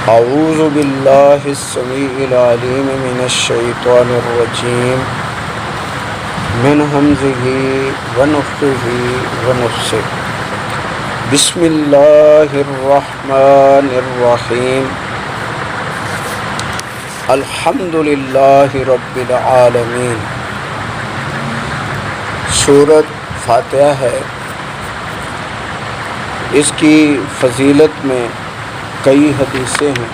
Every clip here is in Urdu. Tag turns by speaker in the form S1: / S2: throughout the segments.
S1: اعوذ باللہ السمیع العلیم من الشیطان الرجیم من ہمزہ ونفخہ ونفثہ بسم اللہ الرحمن الرحیم الحمد للہ رب العالمین۔ سورۃ فاتحہ ہے، اس کی فضیلت میں کئی حدیثیں ہیں۔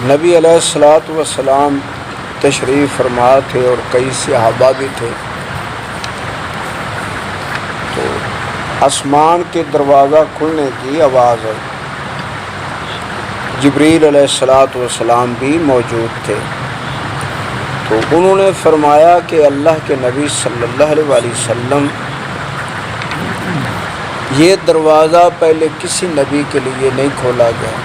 S1: نبی علیہ الصلوۃ والسلام تشریف فرما تھے اور کئی صحابہ بھی تھے، تو آسمان کے دروازہ کھلنے کی آواز آئی۔ جبریل علیہ الصلوۃ والسلام بھی موجود تھے، تو انہوں نے فرمایا کہ اللہ کے نبی صلی اللہ علیہ وسلم، یہ دروازہ پہلے کسی نبی کے لیے نہیں کھولا گیا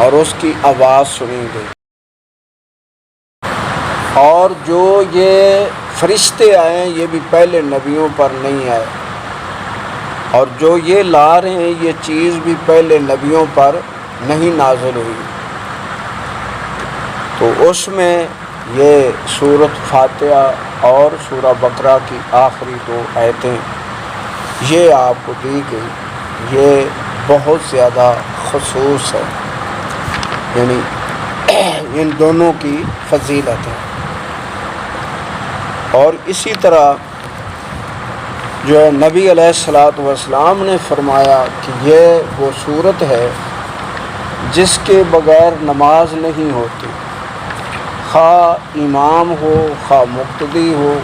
S1: اور اس کی آواز سنی گئی، اور جو یہ فرشتے آئے یہ بھی پہلے نبیوں پر نہیں آئے، اور جو یہ لا رہے ہیں یہ چیز بھی پہلے نبیوں پر نہیں نازل ہوئی۔ تو اس میں یہ سورۃ فاتحہ اور سورہ بقرہ کی آخری 2 آیتیں یہ آپ کو دی گئی، یہ بہت زیادہ خصوص ہے، یعنی ان دونوں کی فضیلت ہے۔ اور اسی طرح جو ہے نبی علیہ الصلوۃ والسلام نے فرمایا کہ یہ وہ صورت ہے جس کے بغیر نماز نہیں ہوتی، خواہ امام ہو، خواہ مقتدی ہو،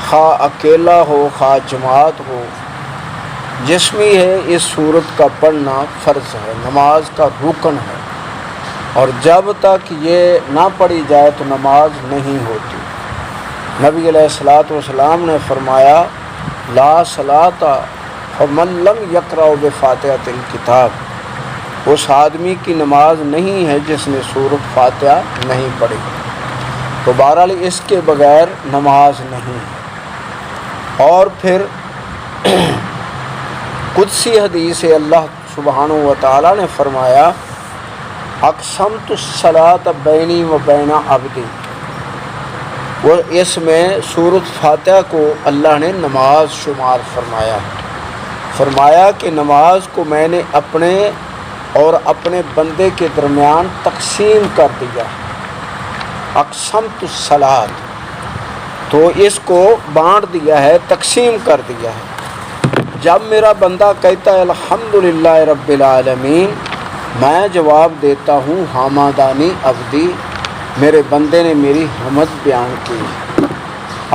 S1: خواہ اکیلا ہو، خواہ جماعت ہو، جسمی ہے، اس صورت کا پڑھنا فرض ہے، نماز کا رکن ہے، اور جب تک یہ نہ پڑھی جائے تو نماز نہیں ہوتی۔ نبی علیہ الصلوۃ والسلام نے فرمایا لا صلاۃ فمن لم یقرأ بفاتحۃ الکتاب، اس آدمی کی نماز نہیں ہے جس نے سورۃ فاتحہ نہیں پڑھی۔ تو بہرحال اس کے بغیر نماز نہیں ہے۔ اور پھر قدسی حدیث اللہ سبحانہ و تعالیٰ نے فرمایا اقسمت الصلاۃ بینی و بین عبدی، وہ اس میں سورۃ فاتحہ کو اللہ نے نماز شمار فرمایا کہ نماز کو میں نے اپنے اور اپنے بندے کے درمیان تقسیم کر دیا، اقسمت الصلاۃ، تو اس کو بانٹ دیا ہے، تقسیم کر دیا ہے۔ جب میرا بندہ کہتا ہے الحمدللہ رب العالمین، میں جواب دیتا ہوں حمدانی عبدی، میرے بندے نے میری حمد بیان کی۔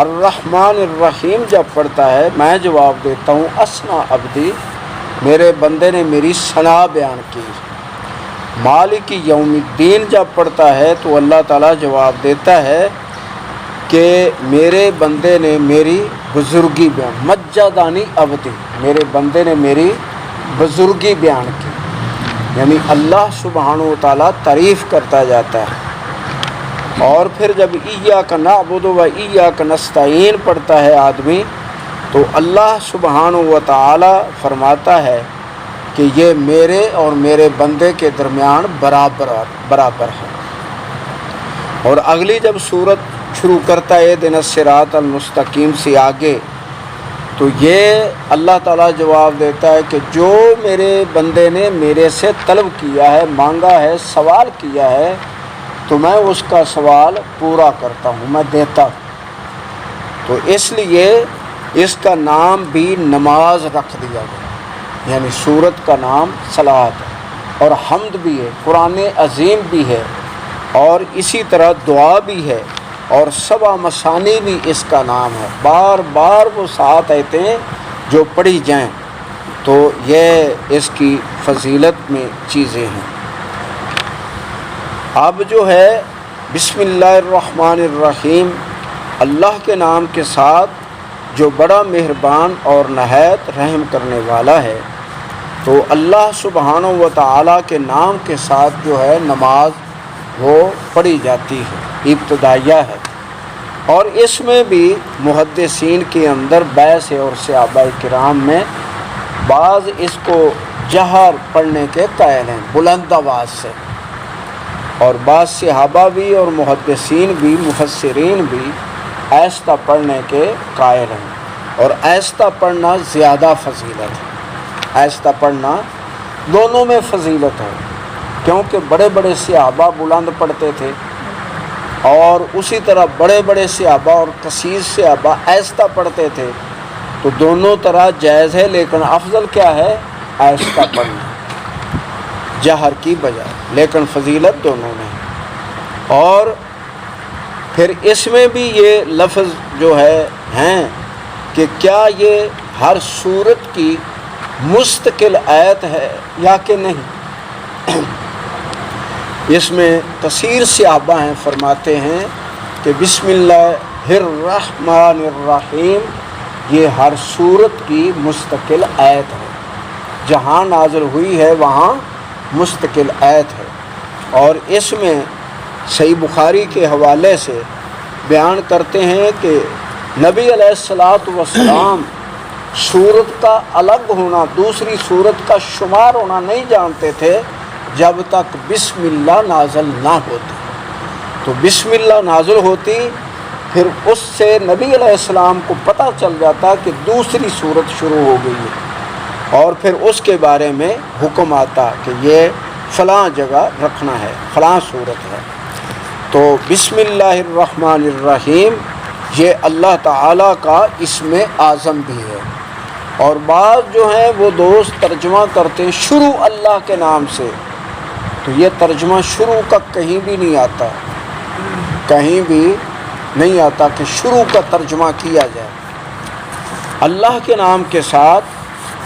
S1: الرحمن الرحیم جب پڑھتا ہے میں جواب دیتا ہوں اثنا عبدی، میرے بندے نے میری ثنا بیان کی۔ مالک یوم الدین جب پڑھتا ہے تو اللہ تعالیٰ جواب دیتا ہے کہ میرے بندے نے میری بزرگی بیان، مجدانی عبدی، میرے بندے نے میری بزرگی بیان کی، یعنی اللہ سبحانہ و تعالیٰ تعریف کرتا جاتا ہے۔ اور پھر جب ایاک نعبد و ایاک نستعین پڑھتا ہے آدمی تو اللہ سبحانہ و تعالیٰ فرماتا ہے کہ یہ میرے اور میرے بندے کے درمیان برابر ہے۔ اور اگلی جب سورت شروع کرتا ہے اہدنا الصراط المستقیم سے آگے، تو یہ اللہ تعالیٰ جواب دیتا ہے کہ جو میرے بندے نے میرے سے طلب کیا ہے، مانگا ہے، سوال کیا ہے، تو میں اس کا سوال پورا کرتا ہوں، میں دیتا ہوں۔ تو اس لیے اس کا نام بھی نماز رکھ دیا گیا، یعنی سورت کا نام صلاۃ ہے، اور حمد بھی ہے، قرآن عظیم بھی ہے، اور اسی طرح دعا بھی ہے، اور 7 مثانی بھی اس کا نام ہے۔ بار بار وہ 7 آیتیں جو پڑھی جائیں تو یہ اس کی فضیلت میں چیزیں ہیں۔ اب جو ہے بسم اللہ الرحمن الرحیم، اللہ کے نام کے ساتھ جو بڑا مہربان اور نہایت رحم کرنے والا ہے، تو اللہ سبحانہ و تعالیٰ کے نام کے ساتھ جو ہے نماز وہ پڑھی جاتی ہے، ابتدائیہ ہے۔ اور اس میں بھی محدثین کے اندر بحث ہے، اور صحابہ کرام میں بعض اس کو جہر پڑھنے کے قائل ہیں بلند آواز سے، اور بعض صحابہ بھی اور محدثین بھی مفسرین بھی آہستہ پڑھنے کے قائل ہیں، اور آہستہ پڑھنا زیادہ فضیلت ہے، آہستہ پڑھنا دونوں میں فضیلت ہے، کیونکہ بڑے بڑے صحابہ بلند پڑھتے تھے اور اسی طرح بڑے بڑے صحابہ اور کثیر صحابہ آہستہ پڑھتے تھے، تو دونوں طرح جائز ہے، لیکن افضل کیا ہے؟ آہستہ پڑھنا جہر کی بجائے، لیکن فضیلت دونوں میں ہے۔ اور پھر اس میں بھی یہ لفظ جو ہے ہیں کہ کیا یہ ہر صورت کی مستقل آیت ہے یا کہ نہیں؟ اس میں کثیر صحابہ ہیں فرماتے ہیں کہ بسم اللہ الرحمن الرحیم یہ ہر صورت کی مستقل آیت ہے، جہاں نازل ہوئی ہے وہاں مستقل آیت ہے۔ اور اس میں صحیح بخاری کے حوالے سے بیان کرتے ہیں کہ نبی علیہ الصلاۃ والسلام سورت کا الگ ہونا، دوسری سورت کا شمار ہونا نہیں جانتے تھے جب تک بسم اللہ نازل نہ ہوتی۔ تو بسم اللہ نازل ہوتی، پھر اس سے نبی علیہ السلام کو پتہ چل جاتا کہ دوسری سورت شروع ہو گئی ہے، اور پھر اس کے بارے میں حکم آتا کہ یہ فلاں جگہ رکھنا ہے، فلاں سورت ہے۔ تو بسم اللہ الرحمن الرحیم یہ اللہ تعالیٰ کا اسم اعظم بھی ہے، اور بعض جو ہیں وہ دوست ترجمہ کرتے ہیں شروع اللہ کے نام سے، تو یہ ترجمہ شروع کا کہیں بھی نہیں آتا، کہیں بھی نہیں آتا کہ شروع کا ترجمہ کیا جائے۔ اللہ کے نام کے ساتھ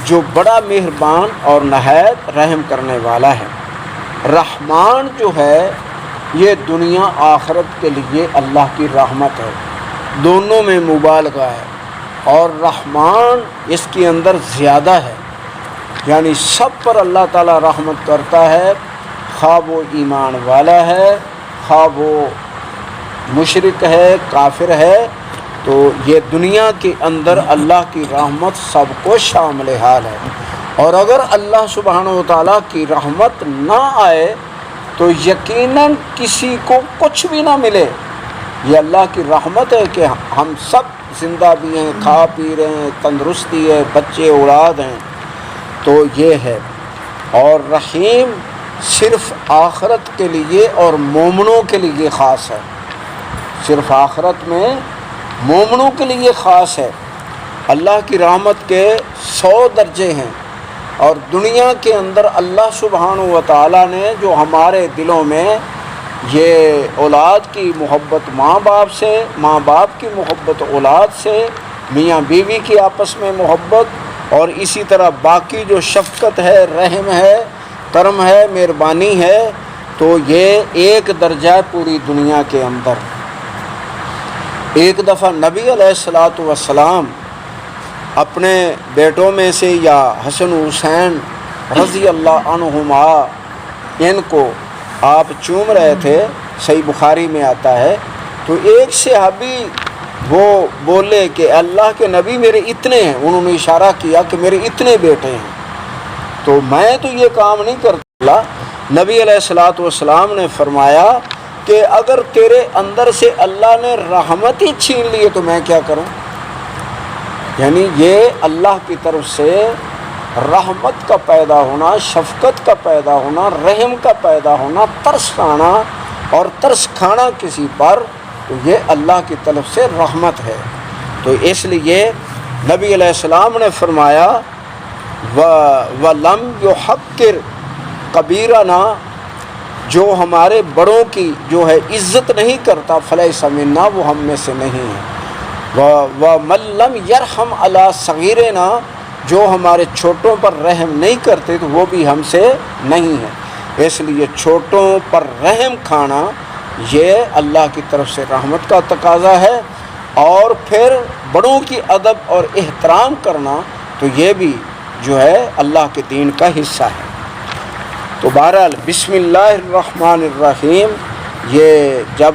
S1: جو بڑا مہربان اور نہایت رحم کرنے والا ہے۔ رحمان جو ہے یہ دنیا آخرت کے لیے اللہ کی رحمت ہے، دونوں میں مبالغہ ہے، اور رحمان اس کے اندر زیادہ ہے، یعنی سب پر اللہ تعالیٰ رحمت کرتا ہے، خواہ وہ ایمان والا ہے، خواہ وہ مشرک ہے، کافر ہے، تو یہ دنیا کے اندر اللہ کی رحمت سب کو شامل حال ہے۔ اور اگر اللہ سبحانہ و تعالیٰ کی رحمت نہ آئے تو یقیناً کسی کو کچھ بھی نہ ملے۔ یہ اللہ کی رحمت ہے کہ ہم سب زندہ بھی ہیں، کھا پی رہے ہیں، تندرستی ہے، بچے اولاد ہیں، تو یہ ہے۔ اور رحیم صرف آخرت کے لیے اور مومنوں کے لیے خاص ہے، صرف آخرت میں مومنوں کے لیے خاص ہے۔ اللہ کی رحمت کے 100 درجے ہیں، اور دنیا کے اندر اللہ سبحانہ و تعالیٰ نے جو ہمارے دلوں میں یہ اولاد کی محبت ماں باپ سے، ماں باپ کی محبت اولاد سے، میاں بیوی کی آپس میں محبت، اور اسی طرح باقی جو شفقت ہے، رحم ہے، کرم ہے، مہربانی ہے، تو یہ ایک درجہ ہے پوری دنیا کے اندر۔ ایک دفعہ نبی علیہ الصلاۃ والسلام اپنے بیٹوں میں سے یا حسن حسین رضی اللہ عنہما ان کو آپ چوم رہے تھے، صحیح بخاری میں آتا ہے، تو ایک صحابی وہ بولے کہ اللہ کے نبی میرے اتنے ہیں، انہوں نے اشارہ کیا کہ میرے اتنے بیٹے ہیں، تو میں تو یہ کام نہیں کرتا۔ نبی علیہ الصلاۃ والسلام نے فرمایا کہ اگر تیرے اندر سے اللہ نے رحمت ہی چھین لی ہے تو میں کیا کروں؟ یعنی یہ اللہ کی طرف سے رحمت کا پیدا ہونا، شفقت کا پیدا ہونا، رحم کا پیدا ہونا، ترس کھانا اور ترس کھانا کسی پر، تو یہ اللہ کی طرف سے رحمت ہے۔ تو اس لیے نبی علیہ السلام نے فرمایا وَلَمْ يُحَقِّرْ كَبِيرَنَا، جو ہمارے بڑوں کی جو ہے عزت نہیں کرتا، فلیس منا، وہ ہم میں سے نہیں ہے۔ وَمَن لَّمْ يَرْحَمْ عَلَىٰ صَغِيرِنَا، جو ہمارے چھوٹوں پر رحم نہیں کرتے تو وہ بھی ہم سے نہیں ہے۔ اس لیے چھوٹوں پر رحم کھانا یہ اللہ کی طرف سے رحمت کا تقاضا ہے، اور پھر بڑوں کی ادب اور احترام کرنا تو یہ بھی جو ہے اللہ کے دین کا حصہ ہے۔ تو بہرحال بسم اللہ الرحمن الرحیم یہ جب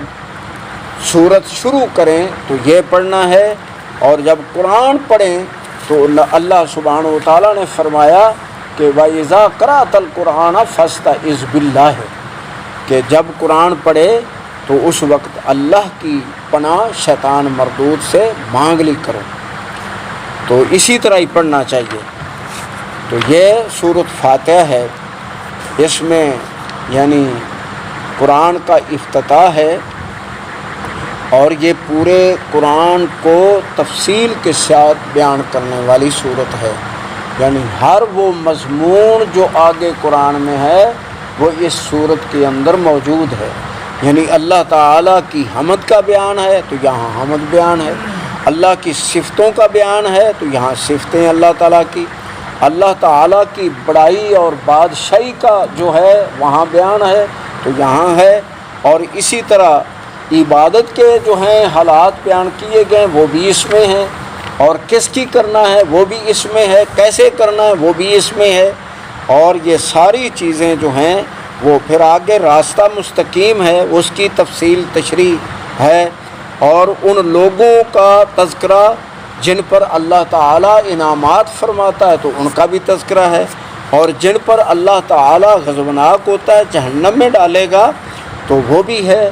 S1: سورت شروع کریں تو یہ پڑھنا ہے، اور جب قرآن پڑھیں تو اللہ سبحانہ و تعالیٰ نے فرمایا کہ وَإِذَا قَرَأْتَ الْقُرْآنَ فَاسْتَعِذْ بِاللَّهِ، کہ جب قرآن پڑھے تو اس وقت اللہ کی پناہ شیطان مردود سے مانگ لی کرو۔ تو اسی طرح ہی پڑھنا چاہیے۔ تو یہ سورۃ فاتحہ ہے، اس میں یعنی قرآن کا افتتاح ہے، اور یہ پورے قرآن کو تفصیل کے ساتھ بیان کرنے والی صورت ہے، یعنی ہر وہ مضمون جو آگے قرآن میں ہے وہ اس صورت کے اندر موجود ہے۔ یعنی اللہ تعالیٰ کی حمد کا بیان ہے تو یہاں حمد بیان ہے، اللہ کی صفتوں کا بیان ہے تو یہاں صفتیں اللہ تعالیٰ کی، اللہ تعالیٰ کی بڑائی اور بادشاہی کا جو ہے وہاں بیان ہے تو یہاں ہے، اور اسی طرح عبادت کے جو ہیں حالات بیان کیے گئے وہ بھی اس میں ہیں، اور کس کی کرنا ہے وہ بھی اس میں ہے، کیسے کرنا ہے وہ بھی اس میں ہے، اور یہ ساری چیزیں جو ہیں وہ پھر آگے راستہ مستقیم ہے اس کی تفصیل تشریح ہے، اور ان لوگوں کا تذکرہ جن پر اللہ تعالیٰ انعامات فرماتا ہے تو ان کا بھی تذکرہ ہے، اور جن پر اللہ تعالیٰ غضبناک ہوتا ہے جہنم میں ڈالے گا تو وہ بھی ہے،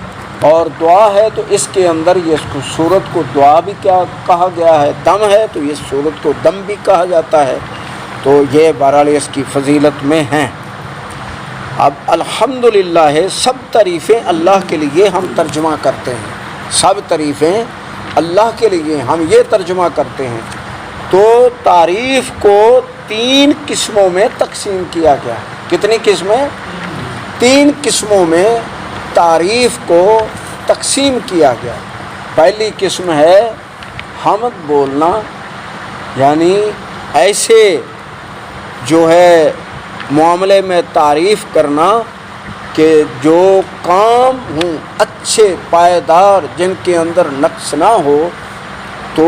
S1: اور دعا ہے تو اس کے اندر یہ سورت کو دعا بھی کیا کہا گیا ہے، دم ہے تو یہ سورت کو دم بھی کہا جاتا ہے۔ تو یہ بہرحال اس کی فضیلت میں ہیں۔ اب الحمدللہ ہے، سب تعریفیں اللہ کے لیے ہم ترجمہ کرتے ہیں، سب تعریفیں اللہ کے لیے ہم یہ ترجمہ کرتے ہیں۔ تو تعریف کو 3 قسموں میں تقسیم کیا گیا۔ کتنی قسمیں؟ 3 قسموں میں تعریف کو تقسیم کیا گیا۔ پہلی قسم ہے حمد بولنا، یعنی ایسے جو ہے معاملے میں تعریف کرنا کہ جو کام ہوں اچھے پائیدار، جن کے اندر نقص نہ ہو، تو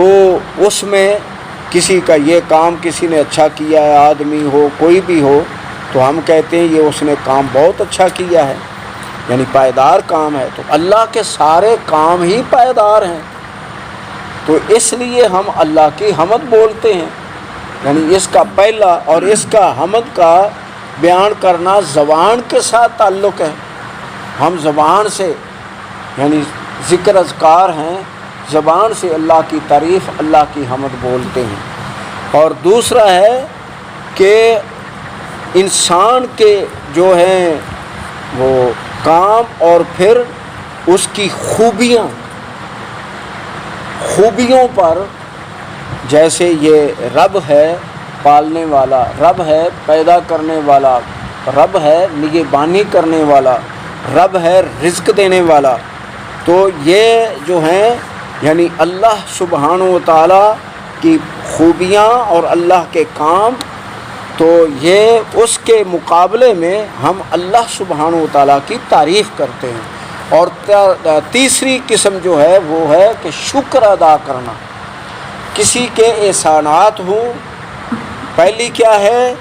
S1: اس میں کسی کا یہ کام کسی نے اچھا کیا ہے، آدمی ہو کوئی بھی ہو، تو ہم کہتے ہیں یہ اس نے کام بہت اچھا کیا ہے، یعنی پائیدار کام ہے۔ تو اللہ کے سارے کام ہی پائیدار ہیں، تو اس لیے ہم اللہ کی حمد بولتے ہیں، یعنی اس کا پہلا اور اس کا حمد کا بیان کرنا زبان کے ساتھ تعلق ہے۔ ہم زبان سے یعنی ذکر اذکار ہیں، زبان سے اللہ کی تعریف اللہ کی حمد بولتے ہیں۔ اور دوسرا ہے کہ انسان کے جو ہیں وہ کام اور پھر اس کی خوبیوں پر، جیسے یہ رب ہے پالنے والا، رب ہے پیدا کرنے والا، رب ہے نگہبانی کرنے والا، رب ہے رزق دینے والا، تو یہ جو ہیں یعنی اللہ سبحانہ و تعالیٰ کی خوبیاں اور اللہ کے کام، تو یہ اس کے مقابلے میں ہم اللہ سبحانہ و تعالیٰ کی تعریف کرتے ہیں۔ اور تیسری قسم جو ہے وہ ہے کہ شکر ادا کرنا، کسی کے احسانات ہوں۔ پہلی کیا ہے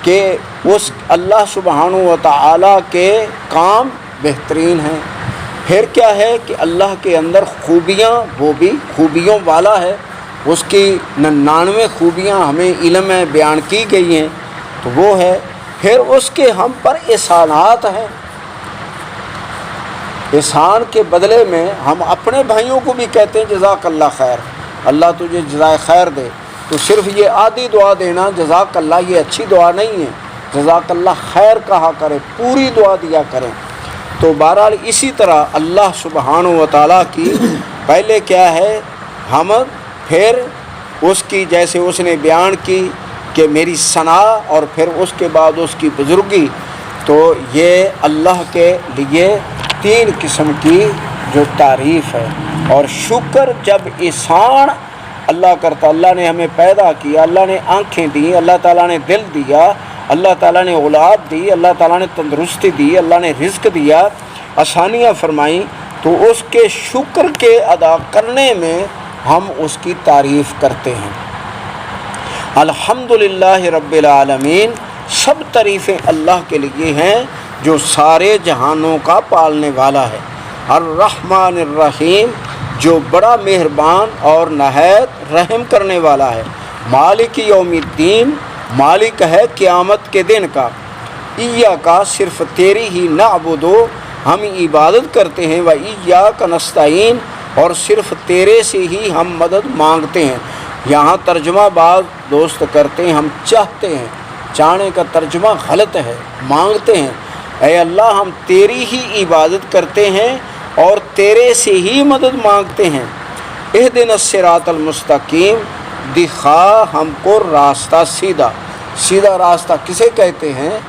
S1: کہ اس اللہ سبحانہ و تعالیٰ کے کام بہترین ہیں، پھر کیا ہے کہ اللہ کے اندر خوبیاں، وہ بھی خوبیوں والا ہے، اس کی 99 خوبیاں ہمیں علم میں بیان کی گئی ہیں تو وہ ہے، پھر اس کے ہم پر احسانات ہیں، احسان کے بدلے میں ہم اپنے بھائیوں کو بھی کہتے ہیں جزاک اللہ خیر، اللہ تجھے جزائے خیر دے۔ تو صرف یہ آدھی دعا دینا جزاک اللہ یہ اچھی دعا نہیں ہے، جزاک اللہ خیر کہا کرے، پوری دعا دیا کریں۔ تو بہرحال اسی طرح اللہ سبحانہ و تعالیٰ کی پہلے کیا ہے حمد، پھر اس کی جیسے اس نے بیان کی کہ میری ثنا، اور پھر اس کے بعد اس کی بزرگی، تو یہ اللہ کے لیے 3 قسم کی جو تعریف ہے۔ اور شکر جب احسان اللہ کرتا، اللہ نے ہمیں پیدا کیا، اللہ نے آنکھیں دی، اللہ تعالیٰ نے دل دیا، اللہ تعالیٰ نے اولاد دی، اللہ تعالیٰ نے تندرستی دی، اللہ نے رزق دیا، آسانیاں فرمائیں، تو اس کے شکر کے ادا کرنے میں ہم اس کی تعریف کرتے ہیں۔ الحمدللہ رب العالمین، سب تعریفیں اللہ کے لیے ہیں جو سارے جہانوں کا پالنے والا ہے۔ الرحمن الرحیم، جو بڑا مہربان اور نہایت رحم کرنے والا ہے۔ مالک یوم الدین، مالک ہے قیامت کے دن کا، ایاکا صرف تیری ہی نعبدو ہم عبادت کرتے ہیں، و ایاک نستعین اور صرف تیرے سے ہی ہم مدد مانگتے ہیں۔ یہاں ترجمہ بعض دوست کرتے ہیں ہم چاہتے ہیں، چاہنے کا ترجمہ غلط ہے، مانگتے ہیں۔ اے اللہ ہم تیری ہی عبادت کرتے ہیں اور تیرے سے ہی مدد مانگتے ہیں۔ اہدنا الصراط المستقیم، دکھا ہم کو راستہ سیدھا۔ سیدھا راستہ کسے کہتے ہیں؟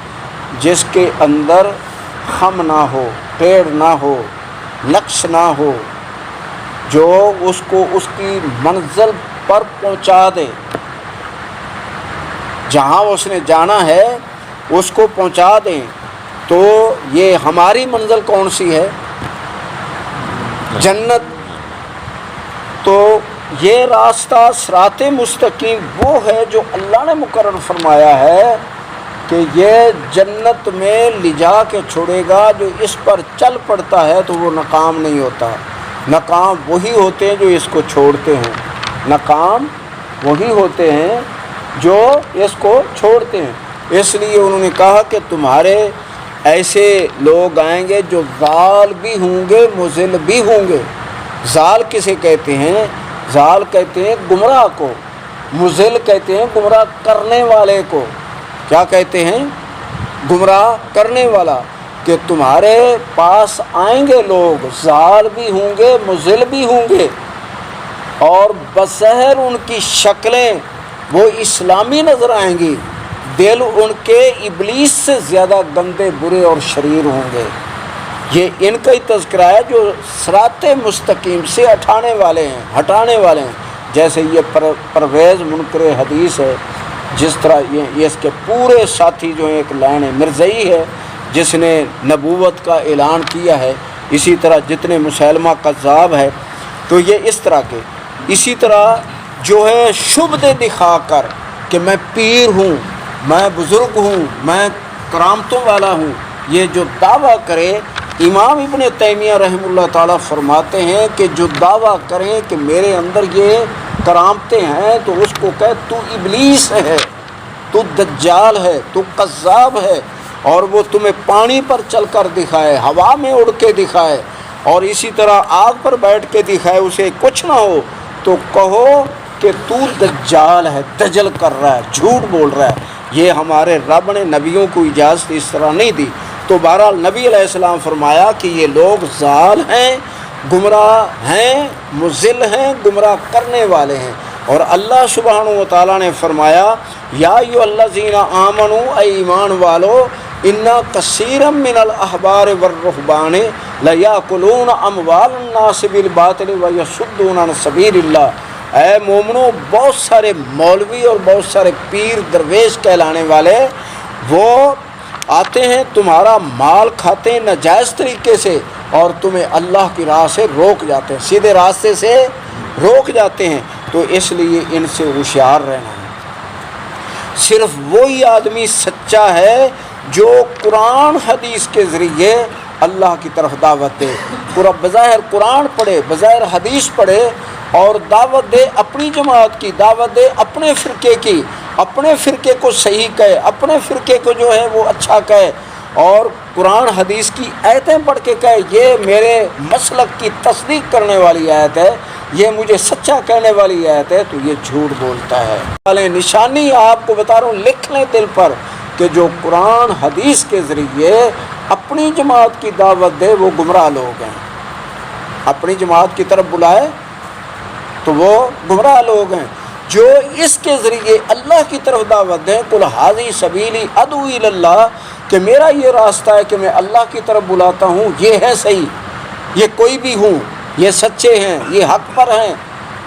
S1: جس کے اندر خم نہ ہو، ٹیڑھ نہ ہو، نقش نہ ہو، جو اس کو اس کی منزل پر پہنچا دے، جہاں اس نے جانا ہے اس کو پہنچا دیں۔ تو یہ ہماری منزل کون سی ہے؟ جنت۔ تو یہ راستہ صراط مستقیم وہ ہے جو اللہ نے مقرر فرمایا ہے کہ یہ جنت میں لے جا کے چھوڑے گا۔ جو اس پر چل پڑتا ہے تو وہ ناکام نہیں ہوتا۔ ناکام وہی ہوتے ہیں جو اس کو چھوڑتے ہیں، ناکام وہی ہوتے ہیں جو اس کو چھوڑتے ہیں۔ اس لیے انہوں نے کہا کہ تمہارے ایسے لوگ آئیں گے جو ضال بھی ہوں گے، مضل بھی ہوں گے۔ ضال کسے کہتے ہیں؟ ضال کہتے ہیں گمراہ کو، مضل کہتے ہیں گمراہ کرنے والے کو۔ کیا کہتے ہیں؟ گمراہ کرنے والا۔ کہ تمہارے پاس آئیں گے لوگ، ضال بھی ہوں گے، مضل بھی ہوں گے، اور بظاہر ان کی شکلیں وہ اسلامی نظر آئیں گی، دل ان کے ابلیس سے زیادہ گندے، برے اور شریر ہوں گے۔ یہ ان کا ہی تذکرہ ہے جو صراط مستقیم سے ہٹانے والے ہیں۔ جیسے یہ پرویز منکر حدیث ہے، جس طرح یہ اس کے پورے ساتھی جو ہیں، ایک لائن مرزئی ہے جس نے نبوت کا اعلان کیا ہے، اسی طرح جتنے مسلمہ کذاب ہے، تو یہ اس طرح کے۔ اسی طرح جو ہے شبدے دکھا کر کہ میں پیر ہوں، میں بزرگ ہوں، میں کرامتوں والا ہوں، یہ جو دعویٰ کرے، امام ابن تیمیہ رحمہ اللہ تعالیٰ فرماتے ہیں کہ جو دعویٰ کریں کہ میرے اندر یہ کرامتیں ہیں، تو اس کو کہے تو ابلیس ہے، تو دجال ہے، تو کذاب ہے، اور وہ تمہیں پانی پر چل کر دکھائے، ہوا میں اڑ کے دکھائے، اور اسی طرح آگ پر بیٹھ کے دکھائے، اسے کچھ نہ ہو، تو کہو کہ تو دجال ہے، دجل کر رہا ہے، جھوٹ بول رہا ہے۔ یہ ہمارے رب نے نبیوں کو اجازت اس طرح نہیں دی۔ تو بہرحال نبی علیہ السلام فرمایا کہ یہ لوگ ضال ہیں، گمراہ ہیں، مضل ہیں، گمراہ کرنے والے ہیں۔ اور اللہ سبحانہ و تعالیٰ نے فرمایا یا ایھا الذین آمنوا، اے ایمان والو، ان کثیرا من الاحبار والرہبان لیاکلون اموال الناس بالباطل ویصدون عن سبیل اللہ۔ اے مومنو، بہت سارے مولوی اور بہت سارے پیر درویش کہلانے والے وہ آتے ہیں، تمہارا مال کھاتے ہیں ناجائز طریقے سے، اور تمہیں اللہ کی راہ سے روک جاتے ہیں، سیدھے راستے سے روک جاتے ہیں۔ تو اس لیے ان سے ہوشیار رہنا ہے۔ صرف وہی آدمی سچا ہے جو قرآن حدیث کے ذریعے اللہ کی طرف دعوت دے، پورا بظاہر قرآن پڑھے، بظاہر حدیث پڑھے، اور دعوت دے اپنی جماعت کی، دعوت دے اپنے فرقے کی، اپنے فرقے کو صحیح کہے، اپنے فرقے کو جو ہے وہ اچھا کہے، اور قرآن حدیث کی آیتیں پڑھ کے کہے یہ میرے مسلک کی تصدیق کرنے والی آیت ہے، یہ مجھے سچا کہنے والی آیت ہے، تو یہ جھوٹ بولتا ہے۔ نشانی آپ کو بتا رہا ہوں، لکھ لیں دل پر کہ جو قرآن حدیث کے ذریعے اپنی جماعت کی دعوت دے وہ گمراہ لوگ ہیں، اپنی جماعت کی طرف بلائے تو وہ گمراہ لوگ ہیں۔ جو اس کے ذریعے اللہ کی طرف دعوت دیں، قل ھذی سبیلی ادعو الی اللہ، کہ میرا یہ راستہ ہے کہ میں اللہ کی طرف بلاتا ہوں، یہ ہے صحیح، یہ کوئی بھی ہوں، یہ سچے ہیں، یہ حق پر ہیں،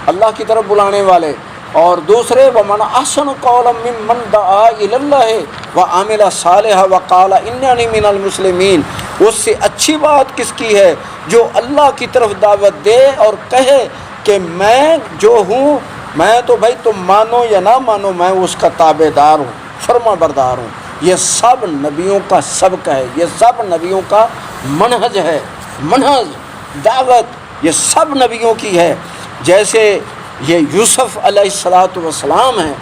S1: اللہ کی طرف بلانے والے۔ اور دوسرے ومن احسن قولا ممن دعا الی اللہ وعمل صالحا وقال اننی من المسلمین، اس سے اچھی بات کس کی ہے جو اللہ کی طرف دعوت دے اور کہے کہ میں جو ہوں، میں تو بھائی تم مانو یا نہ مانو، میں اس کا تابع دار ہوں، فرما بردار ہوں۔ یہ سب نبیوں کا سبق ہے، یہ سب نبیوں کا منہج ہے، منہج دعوت یہ سب نبیوں کی ہے۔ جیسے یہ یوسف علیہ السلام ہیں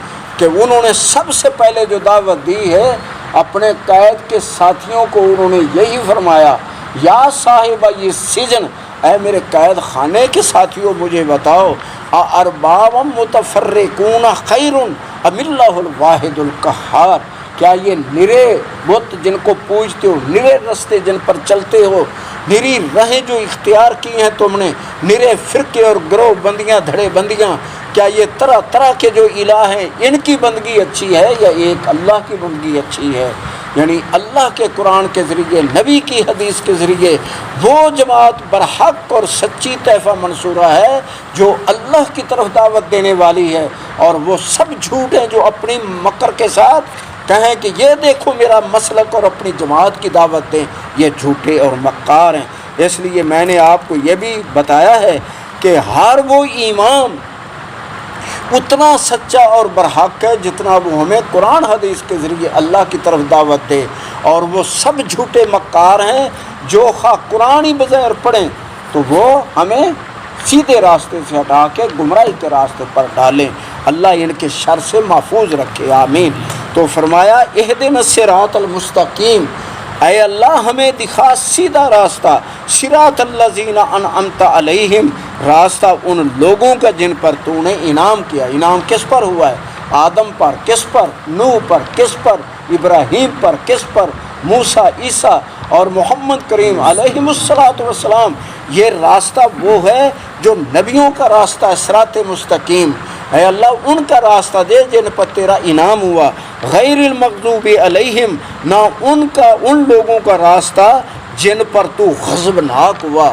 S1: کہ انہوں نے سب سے پہلے جو دعوت دی ہے اپنے قید کے ساتھیوں کو انہوں نے یہی فرمایا، یا صاحب یہ سجن، اے میرے قید خانے کے ساتھیوں مجھے بتاؤ، ارباب متفرقون خیر ام اللہ الواحد القہار، کیا یہ نرے بت جن کو پوجتے ہو، نرے رستے جن پر چلتے ہو، نری راہیں جو اختیار کی ہیں تم نے، نرے فرقے اور گروہ بندیاں دھڑے بندیاں، کیا یہ طرح طرح کے جو الہ ہیں ان کی بندگی اچھی ہے یا ایک اللہ کی بندگی اچھی ہے؟ یعنی اللہ کے قرآن کے ذریعے، نبی کی حدیث کے ذریعے وہ جماعت برحق اور سچی طائفہ منصورہ ہے جو اللہ کی طرف دعوت دینے والی ہے، اور وہ سب جھوٹ ہیں جو اپنی مکر کے ساتھ کہیں کہ یہ دیکھو میرا مسلک اور اپنی جماعت کی دعوت دیں، یہ جھوٹے اور مکار ہیں۔ اس لیے میں نے آپ کو یہ بھی بتایا ہے کہ ہر وہ ایمان اتنا سچا اور برحق ہے جتنا وہ ہمیں قرآن حدیث کے ذریعے اللہ کی طرف دعوت دے، اور وہ سب جھوٹے مکار ہیں جو خواہ قرآن ہی بغیر پڑھیں تو وہ ہمیں سیدھے راستے سے ہٹا کے گمراہی کے راستے پر ڈالیں۔ اللہ ان کے شر سے محفوظ رکھے، آمین۔ تو فرمایا اہدنا الصراط المستقیم، اے اللہ ہمیں دکھا سیدھا راستہ، صراط الذین انعمت علیہم، راستہ ان لوگوں کا جن پر تو نے انعام کیا۔ انعام کس پر ہوا ہے؟ آدم پر، کس پر؟ نوح پر، کس پر؟ ابراہیم پر، کس پر؟ موسیٰ، عیسیٰ اور محمد کریم علیہ السلام۔ یہ راستہ وہ ہے جو نبیوں کا راستہ ہے، صراط مستقیم۔ اے اللہ ان کا راستہ دے جن پر تیرا انعام ہوا، غیر المغضوب علیہم، نہ ان لوگوں کا راستہ جن پر تو غضبناک ہوا۔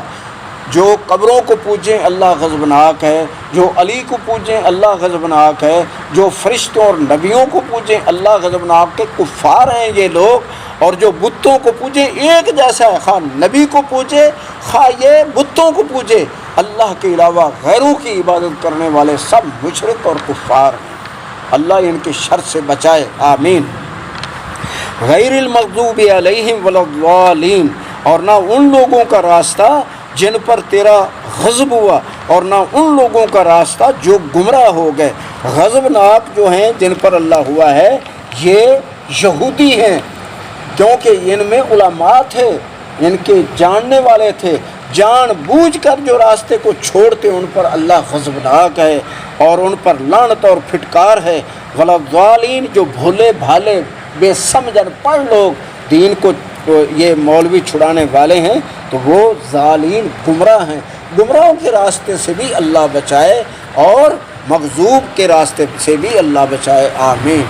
S1: جو قبروں کو پوجیں اللہ غضبناک ہے، جو علی کو پوجیں اللہ غضبناک ہے، جو فرشتوں اور نبیوں کو پوجیں اللہ غضبناک کے کفار ہیں یہ لوگ، اور جو بتوں کو پوجیں ایک جیسا ہے، خواہ نبی کو پوجے خواہ یہ بتوں کو پوجے، اللہ کے علاوہ غیروں کی عبادت کرنے والے سب مشرک اور کفار ہیں۔ اللہ ان کے شر سے بچائے، آمین۔ غیر المغضوب علیہم ولا الضالین، اور نہ ان لوگوں کا راستہ جن پر تیرا غضب ہوا، اور نہ ان لوگوں کا راستہ جو گمراہ ہو گئے۔ غضبناک جو ہیں جن پر اللہ ہوا ہے یہ یہودی ہیں، کیونکہ ان میں علماء تھے، ان کے جاننے والے تھے، جان بوجھ کر جو راستے کو چھوڑتے ان پر اللہ غضبناک ہے اور ان پر لعنت اور پھٹکار ہے۔ ولا الضالین، جو بھولے بھالے بے سمجھ پڑھ لوگ دین کو یہ مولوی چھڑانے والے ہیں تو وہ ضالین گمراہ ہیں۔ گمراہوں کے راستے سے بھی اللہ بچائے اور مغضوب کے راستے سے بھی اللہ بچائے، آمین۔